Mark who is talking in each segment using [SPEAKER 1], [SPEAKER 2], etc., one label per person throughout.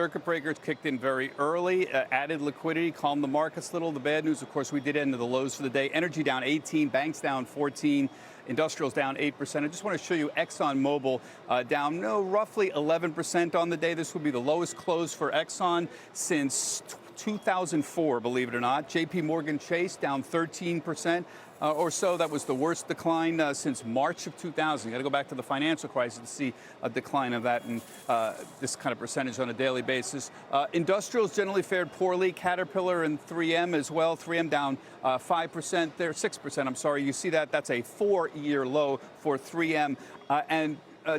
[SPEAKER 1] Circuit breakers kicked in very early, added liquidity, calmed the markets a little. The bad news, of course, we did end the lows for the day. Energy down 18, banks down 14, industrials down 8%. I just want to show you ExxonMobil down roughly 11% on the day. This would be the lowest close for Exxon since 2004, believe it or not. JP Morgan Chase down 13%. Or so. That was the worst decline since March of 2000. You got to go back to the financial crisis to see a decline of that and this kind of percentage on a daily basis. Industrials generally fared poorly. Caterpillar and 3M as well. 3M down 5%. They're 6%. I'm sorry. You see that? That's a 4-year low for 3M. And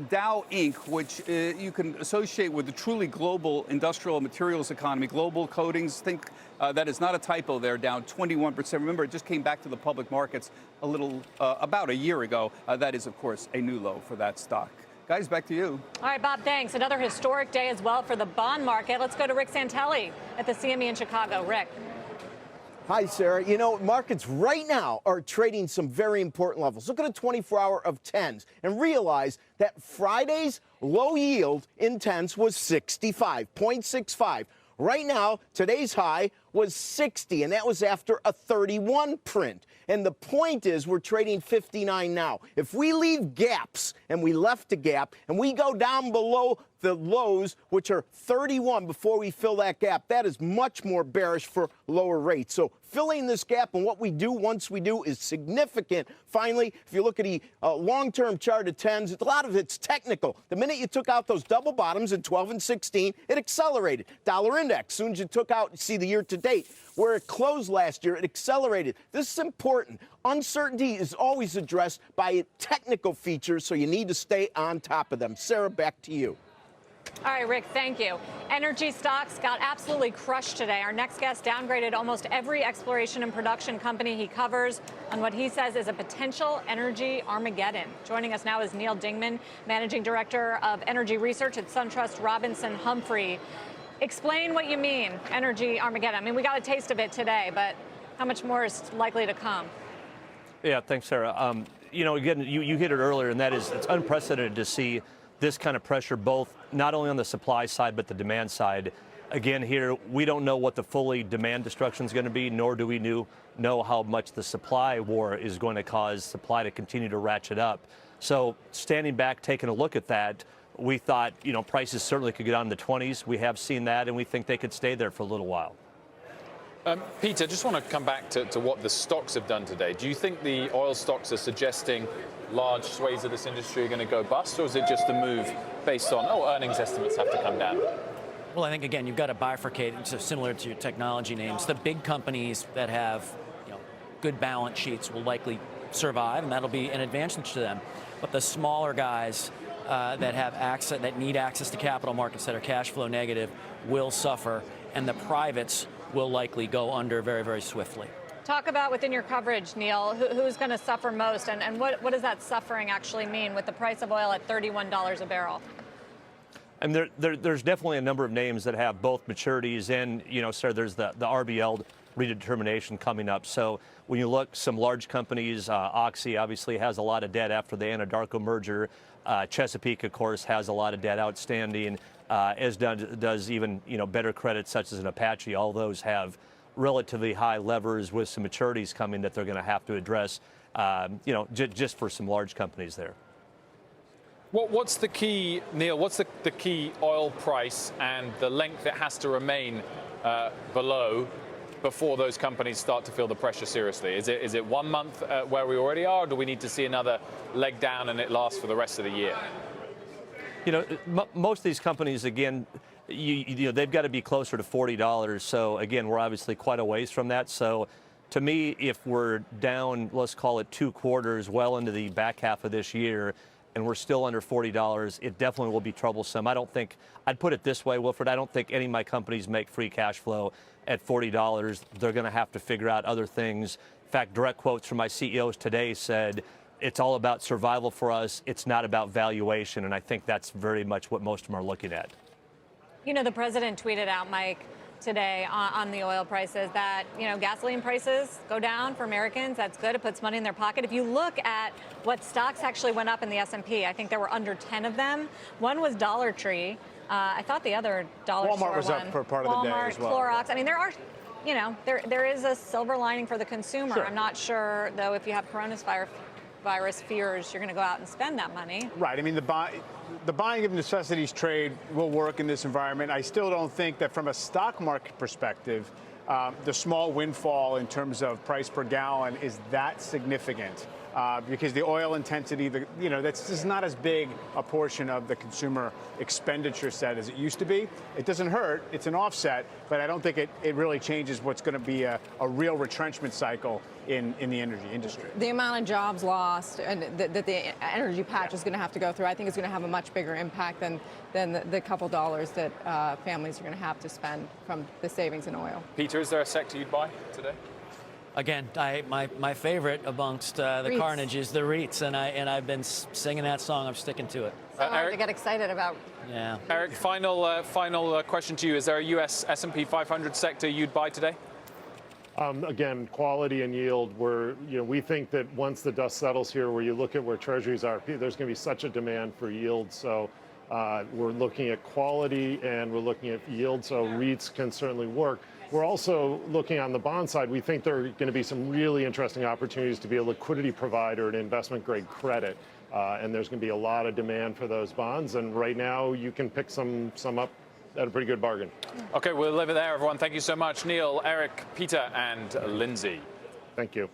[SPEAKER 1] Dow Inc., which you can associate with the truly global industrial materials economy, global coatings. Think that is not a typo there, down 21%. Remember, it just came back to the public markets a little, about a year ago. That is, of course, a new low for that stock. Guys, back to you.
[SPEAKER 2] All right, Bob, thanks. Another historic day as well for the bond market. Let's go to Rick Santelli at the CME in Chicago. Rick.
[SPEAKER 3] Hi, Sarah. You know, markets right now are trading some very important levels. Look at a 24-hour of 10s and realize that Friday's low yield in 10s was 65.65. Right now, today's high was 60, and that was after a 31 print. And the point is we're trading 59 now. If we leave gaps, and we left a gap, and we go down below the lows, which are 31 before we fill that gap, that is much more bearish for lower rates. So filling this gap and what we do once we do is significant. Finally, if you look at the long-term chart of 10s, a lot of it's technical. The minute you took out those double bottoms at 12 and 16, it accelerated. Dollar index, as soon as you took out, see the year to date, where it closed last year, it accelerated. This is important. Uncertainty is always addressed by technical features, so you need to stay on top of them. Sarah, back to you.
[SPEAKER 2] All right, Rick, thank you. Energy stocks got absolutely crushed today. Our next guest downgraded almost every exploration and production company he covers on what he says is a potential energy Armageddon. Joining us now is Neil Dingman, Managing Director of Energy Research at SunTrust Robinson Humphrey. Explain what you mean, energy Armageddon. I mean, we got a taste of it today, but how much more is likely to come?
[SPEAKER 4] Yeah, thanks, Sarah. You know, again, you hit it earlier, and that is it's unprecedented to see this kind of pressure, both not only on the supply side, but the demand side. Again, here, we don't know what the fully demand destruction is going to be, nor do we know how much the supply war is going to cause supply to continue to ratchet up. So standing back, taking a look at that, we thought, you know, prices certainly could get down in the 20s. We have seen that, and we think they could stay there for a little while.
[SPEAKER 5] Peter, just want to come back to what the stocks have done today. Do you think the oil stocks are suggesting large swathes of this industry are going to go bust, or is it just a move based on, earnings estimates have to come down?
[SPEAKER 6] Well, I think, again, you've got to bifurcate, so similar to your technology names. The big companies that have, you know, good balance sheets will likely survive, and that'll be an advantage to them. But the smaller guys that have access, that need access to capital markets that are cash flow negative will suffer, and the privates will likely go under very, very swiftly.
[SPEAKER 2] Talk about within your coverage, Neil, who's going to suffer most, and what does that suffering actually mean with the price of oil at $31 a barrel?
[SPEAKER 4] And there's definitely a number of names that have both maturities and, you know, sir, there's the RBL redetermination coming up. So when you look, some large companies, Oxy obviously has a lot of debt after the Anadarko merger. Chesapeake, of course, has a lot of debt outstanding, as does even, you know, better credit such as an Apache. All those have relatively high levers with some maturities coming that they're going to have to address, you know, just for some large companies there.
[SPEAKER 5] What's the key, Neil, what's the key oil price and the length it has to remain below before those companies start to feel the pressure seriously? Is it 1 month where we already are, or do we need to see another leg down and it lasts for the rest of the year?
[SPEAKER 4] You know, most of these companies, again, you know, they've got to be closer to $40. So again, we're obviously quite a ways from that. So to me, if we're down, let's call it 2 quarters, well into the back half of this year, and we're still under $40, it definitely will be troublesome. I don't think, I'd put it this way, Wilfred, I don't think any of my companies make free cash flow at $40. They're going to have to figure out other things. In fact, direct quotes from my CEOs today said, it's all about survival for us. It's not about valuation. And I think that's very much what most of them are looking at.
[SPEAKER 2] You know, the president tweeted out, Mike, today on the oil prices that, you know, gasoline prices go down for Americans. That's good. It puts money in their pocket. If you look at what stocks actually went up in the S&P, I think there were under 10 of them. One was Dollar Tree. I thought the other dollar store
[SPEAKER 7] Walmart was
[SPEAKER 2] one,
[SPEAKER 7] up for part of the day
[SPEAKER 2] Walmart,
[SPEAKER 7] as well.
[SPEAKER 2] Clorox. I mean, there are, you know, there is a silver lining for the consumer.
[SPEAKER 7] Sure.
[SPEAKER 2] I'm not sure, though, if you have coronavirus fears, you're going to go out and spend that money.
[SPEAKER 7] Right. I mean, the buying of necessities trade will work in this environment. I still don't think that from a stock market perspective, the small windfall in terms of price per gallon is that significant. Because the oil intensity, that's just not as big a portion of the consumer expenditure set as it used to be. It doesn't hurt, it's an offset, but I don't think it really changes what's going to be a real retrenchment cycle in the energy industry.
[SPEAKER 8] The amount of jobs lost and that the energy patch is going to have to go through, I think is going to have a much bigger impact than the couple dollars that families are going to have to spend from the savings in oil.
[SPEAKER 5] Peter, is there a sector you'd buy today?
[SPEAKER 6] Again, my favorite amongst the
[SPEAKER 2] REITs.
[SPEAKER 6] carnage is the REITs, and I've been singing that song. I'm sticking to it.
[SPEAKER 2] So hard
[SPEAKER 5] Eric?
[SPEAKER 2] to get excited about.
[SPEAKER 6] Yeah.
[SPEAKER 5] Eric, final question to you. Is there a U.S. S&P 500 sector you'd buy today?
[SPEAKER 9] Again, quality and yield. We think that once the dust settles here, where you look at where treasuries are, there's going to be such a demand for yield. So we're looking at quality and we're looking at yield. So REITs can certainly work. We're also looking on the bond side. We think there are going to be some really interesting opportunities to be a liquidity provider and investment grade credit. And there's going to be a lot of demand for those bonds. And right now you can pick some up at a pretty good bargain.
[SPEAKER 5] Okay, we'll leave it there, everyone. Thank you so much. Neil, Eric, Peter, and Lindsay.
[SPEAKER 9] Thank you.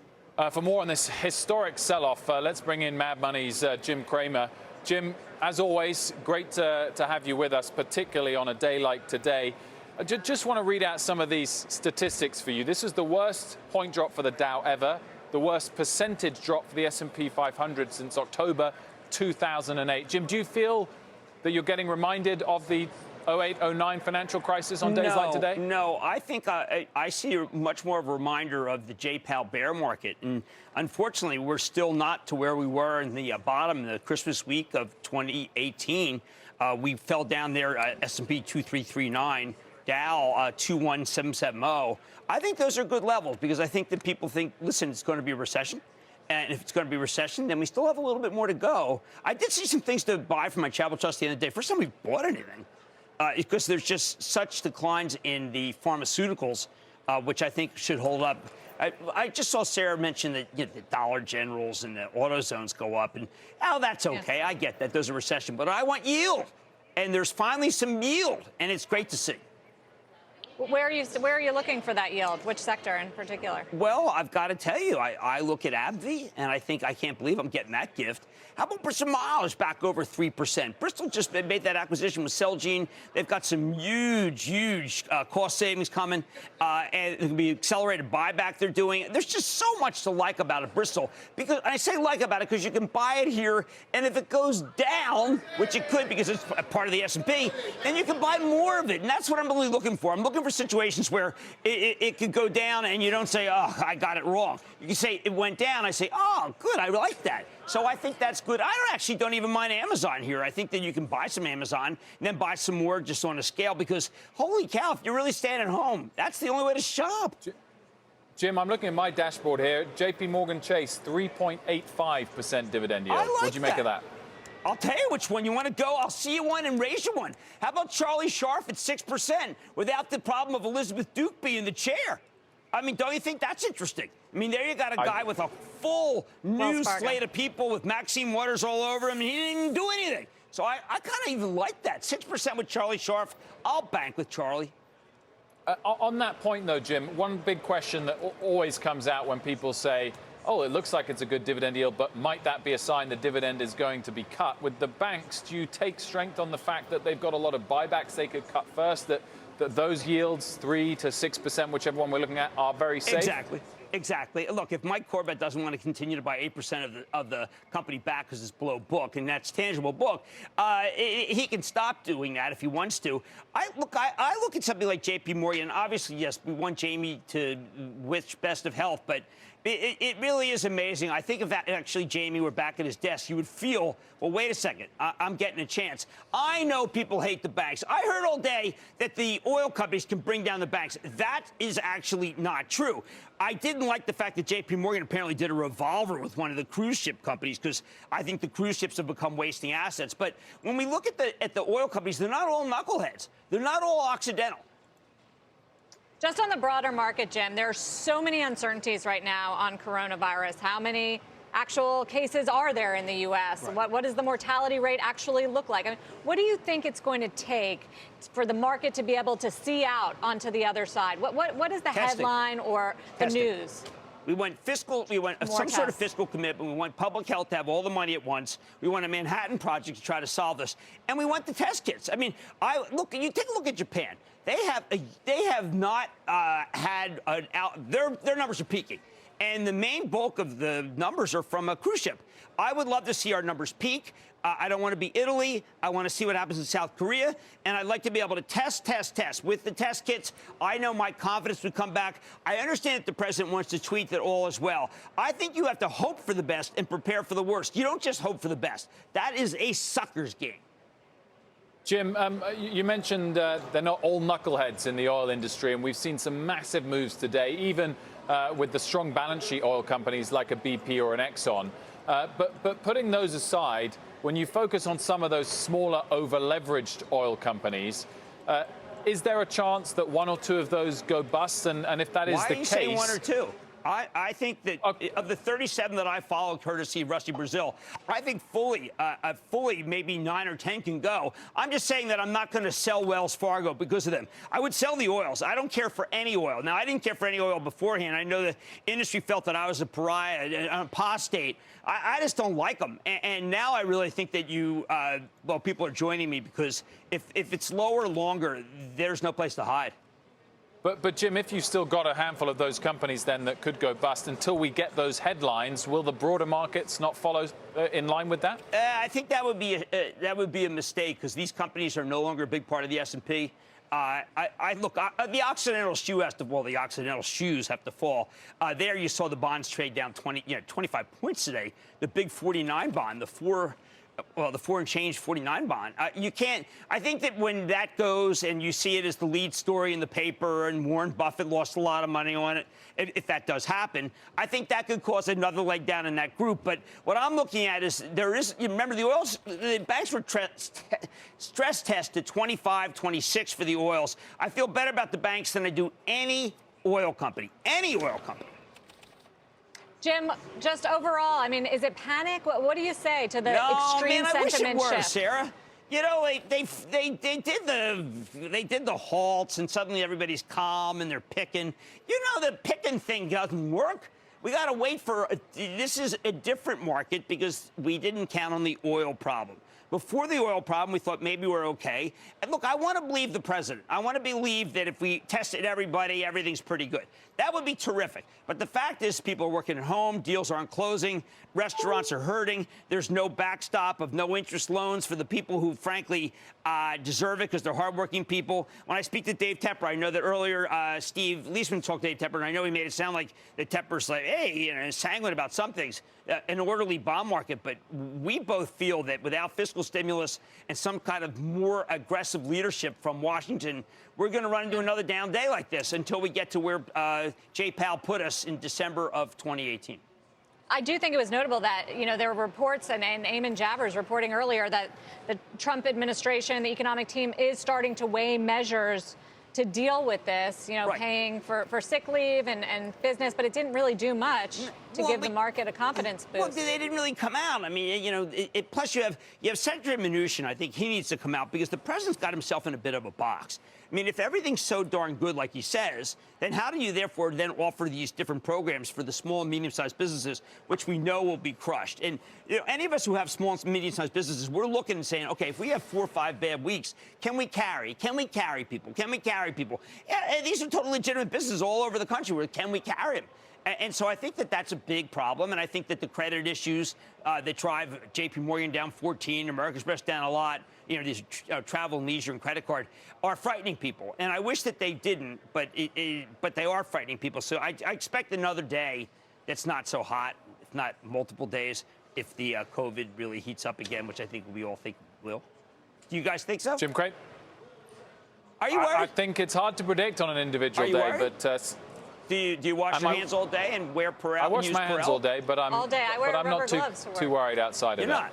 [SPEAKER 5] For more on this historic sell-off, let's bring in Mad Money's Jim Cramer. Jim, as always, great to have you with us, particularly on a day like today. I just want to read out some of these statistics for you. This is the worst point drop for the Dow ever, the worst percentage drop for the S&P 500 since October 2008. Jim, do you feel that you're getting reminded of the 08-09 financial crisis on days like today?
[SPEAKER 10] No, I think I see much more of a reminder of the J-Powell bear market. And unfortunately, we're still not to where we were in the bottom of the Christmas week of 2018. We fell down there, S&P 2339. Dow 21770. I think those are good levels because I think that people think, listen, it's going to be a recession. And if it's going to be a recession, then we still have a little bit more to go. I did see some things to buy from my travel trust the other day. First time we bought anything. Because there's just such declines in the pharmaceuticals, which I think should hold up. I just saw Sarah mention that the Dollar Generals and the AutoZones go up. And, that's okay. I get that. There's a recession. But I want yield. And there's finally some yield. And it's great to see.
[SPEAKER 2] Where are you looking for that yield? Which sector in particular?
[SPEAKER 10] Well, I've got to tell you, I look at AbbVie, and I think I can't believe I'm getting that gift. How about Bristol Myers back over 3%? Bristol just made that acquisition with Celgene. They've got some huge cost savings coming, and it can be accelerated buyback they're doing. There's just so much to like about it, Bristol. Because I say like about it because you can buy it here, and if it goes down, which it could because it's a part of the S&P, then you can buy more of it, and that's what I'm really looking for. I'm looking for situations where it could go down, and you don't say, oh, I got it wrong. You can say it went down. I say, oh, good, I like that. So I think that's good. I don't even mind Amazon here. I think that you can buy some Amazon and then buy some more just on a scale because, holy cow, if you're really staying at home, that's the only way to shop.
[SPEAKER 5] Jim, I'm looking at my dashboard here. JP Morgan Chase, 3.85% dividend yield.
[SPEAKER 10] I like
[SPEAKER 5] What do you make of that?
[SPEAKER 10] I'll tell you which one you want to go. I'll see you one and raise you one. How about Charlie Scharf at 6% without the problem of Elizabeth Duke being the chair? I mean, don't you think that's interesting? I mean, there you got a guy with a full new slate of people with Maxine Waters all over him, and he didn't do anything. So I kind of even like that. 6% with Charlie Scharf. I'll bank with Charlie.
[SPEAKER 5] On that point, though, Jim, one big question that always comes out when people say, oh, it looks like it's a good dividend yield, but might that be a sign the dividend is going to be cut? With the banks, do you take strength on the fact that they've got a lot of buybacks they could cut first, that those yields, 3 to 6%, whichever one we're looking at, are very safe?
[SPEAKER 10] Exactly. Look, if Mike Corbett doesn't want to continue to buy 8% of the company back because it's below book, and that's tangible book, he can stop doing that if he wants to. I look at something like J.P. Morgan. Obviously, yes, we want Jamie to wish best of health, but it really is amazing. I think if actually Jamie were back at his desk, you would feel, well, wait a second, I'm getting a chance. I know people hate the banks. I heard all day that the oil companies can bring down the banks. That is actually not true. I did didn't like the fact that J.P. Morgan apparently did a revolver with one of the cruise ship companies, because I think the cruise ships have become wasting assets. But when we look at the oil companies, they're not all knuckleheads. They're not all Occidental.
[SPEAKER 2] Just on the broader market, Jim, there are so many uncertainties right now on coronavirus. How many actual cases are there in the U.S.? Right. What does the mortality rate actually look like? I mean, what do you think it's going to take for the market to be able to see out onto the other side? What is the headline or the news?
[SPEAKER 10] We want fiscal, we want some sort of fiscal commitment. We want public health to have all the money at once. We want a Manhattan Project to try to solve this. And we want the test kits. I mean, look, you take a look at Japan. They have not had their numbers are peaking. And the main bulk of the numbers are from a cruise ship. I would love to see our numbers peak. I don't want to be Italy. I want to see what happens in South Korea. And I'd like to be able to test. With the test kits, I know my confidence would come back. I understand that the president wants to tweet that all is well. I think you have to hope for the best and prepare for the worst. You don't just hope for the best. That is a sucker's game.
[SPEAKER 5] Jim, you mentioned they're not all knuckleheads in the oil industry, and we've seen some massive moves today, even with the strong balance sheet oil companies like a BP or an Exxon. But putting those aside, when you focus on some of those smaller, over-leveraged oil companies, is there a chance that one or two of those go bust? And if that is the case...
[SPEAKER 10] Why do you say one or two? I think that of the 37 that I followed, courtesy of Rusty Brazil, I think fully maybe 9 or 10 can go. I'm just saying that I'm not going to sell Wells Fargo because of them. I would sell the oils. I don't care for any oil. Now, I didn't care for any oil beforehand. I know the industry felt that I was a pariah, an apostate. I just don't like them. And now I really think that people are joining me, because if it's lower longer, there's no place to hide.
[SPEAKER 5] But Jim, if you've still got a handful of those companies then that could go bust, until we get those headlines, will the broader markets not follow in line with that?
[SPEAKER 10] I think that would be a mistake, because these companies are no longer a big part of the S&P. The Occidental shoe has to fall. The Occidental shoes have to fall. There you saw the bonds trade down 25 points today. The big 49 bond, the 4 and change 49 bond. You can't. I think that when that goes and you see it as the lead story in the paper, and Warren Buffett lost a lot of money on it, if that does happen, I think that could cause another leg down in that group. But what I'm looking at is you remember the banks were stress tested 25, 26 for the oils. I feel better about the banks than I do any oil company. Any oil company.
[SPEAKER 2] Jim, just overall, I mean, is it panic? What do you say to the extreme sentiment
[SPEAKER 10] I wish it were,
[SPEAKER 2] shift?
[SPEAKER 10] Sarah. You know, they did the halts, and suddenly everybody's calm and they're picking. You know, the picking thing doesn't work. We got to wait for this is a different market, because we didn't count on the oil problem. Before the oil problem, we thought maybe we're okay. And look, I want to believe the president. I want to believe that if we tested everybody, everything's pretty good. That would be terrific. But the fact is, people are working at home, deals aren't closing, restaurants are hurting, there's no backstop of no interest loans for the people who, frankly, deserve it, because they're hardworking people. When I speak to Dave Tepper, I know that earlier Steve Leisman talked to Dave Tepper, and I know he made it sound like that Tepper's like, hey, sanguine about some things, an orderly bond market. But we both feel that without fiscal stimulus and some kind of more aggressive leadership from Washington, we're going to run into another down day like this until we get to where Jay Powell put us in December of 2018.
[SPEAKER 2] I do think it was notable that, there were reports, and Eamon Javers reporting earlier, that the Trump administration, the economic team, is starting to weigh measures to deal with this,
[SPEAKER 10] right.
[SPEAKER 2] Paying for sick leave and business, but it didn't really do much to give the market a confidence boost.
[SPEAKER 10] Well, they didn't really come out. I mean, plus you have Senator Mnuchin. I think he needs to come out, because the president's got himself in a bit of a box. I mean, if everything's so darn good like he says, then how do you therefore then offer these different programs for the small and medium-sized businesses, which we know will be crushed? And any of us who have small and medium-sized businesses, we're looking and saying, okay, if we have 4 or 5 bad weeks, can we carry? Can we carry people? Can we carry people? Yeah, these are totally legitimate businesses all over the country. Can we carry them? And so I think that that's a big problem. And I think that the credit issues that drive J.P. Morgan down 14, American Express down a lot, these travel, leisure, and credit card are frightening people. And I wish that they didn't, but they are frightening people. So I expect another day that's not so hot, if not multiple days, if the COVID really heats up again, which I think we all think will. Do you guys think so?
[SPEAKER 5] Jim Cramer?
[SPEAKER 10] Are you worried?
[SPEAKER 5] I think it's hard to predict on an individual day,
[SPEAKER 10] worried?
[SPEAKER 5] but
[SPEAKER 10] Do you wash your hands all day and wear Perel?
[SPEAKER 5] I wash my hands all day, but I'm
[SPEAKER 2] All day. I wear
[SPEAKER 5] but I'm
[SPEAKER 2] rubber
[SPEAKER 5] not
[SPEAKER 2] gloves to
[SPEAKER 5] too
[SPEAKER 2] work.
[SPEAKER 5] worried outside of
[SPEAKER 10] You're
[SPEAKER 5] that.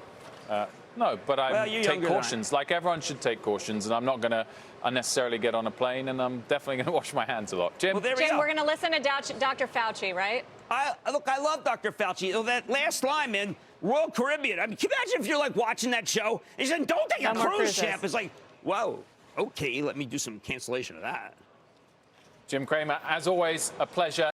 [SPEAKER 10] not.
[SPEAKER 5] No, but I
[SPEAKER 10] Well, you're
[SPEAKER 5] take
[SPEAKER 10] younger than I am.
[SPEAKER 5] cautions. Like everyone should take cautions, and I'm not going to unnecessarily get on a plane, and I'm definitely going to wash my hands a lot. Jim?
[SPEAKER 10] Well, there we
[SPEAKER 2] Jim,
[SPEAKER 10] go.
[SPEAKER 2] we're going to listen to Dr. Fauci, right?
[SPEAKER 10] Look, I love Dr. Fauci. That last line, man, Royal Caribbean. I mean, can you imagine if you're like watching that show? He said, "Don't take
[SPEAKER 2] No
[SPEAKER 10] a
[SPEAKER 2] more
[SPEAKER 10] cruise
[SPEAKER 2] cruises.
[SPEAKER 10] ship." It's like, whoa, okay, let me do some cancellation of that.
[SPEAKER 5] Jim Cramer, as always, a pleasure.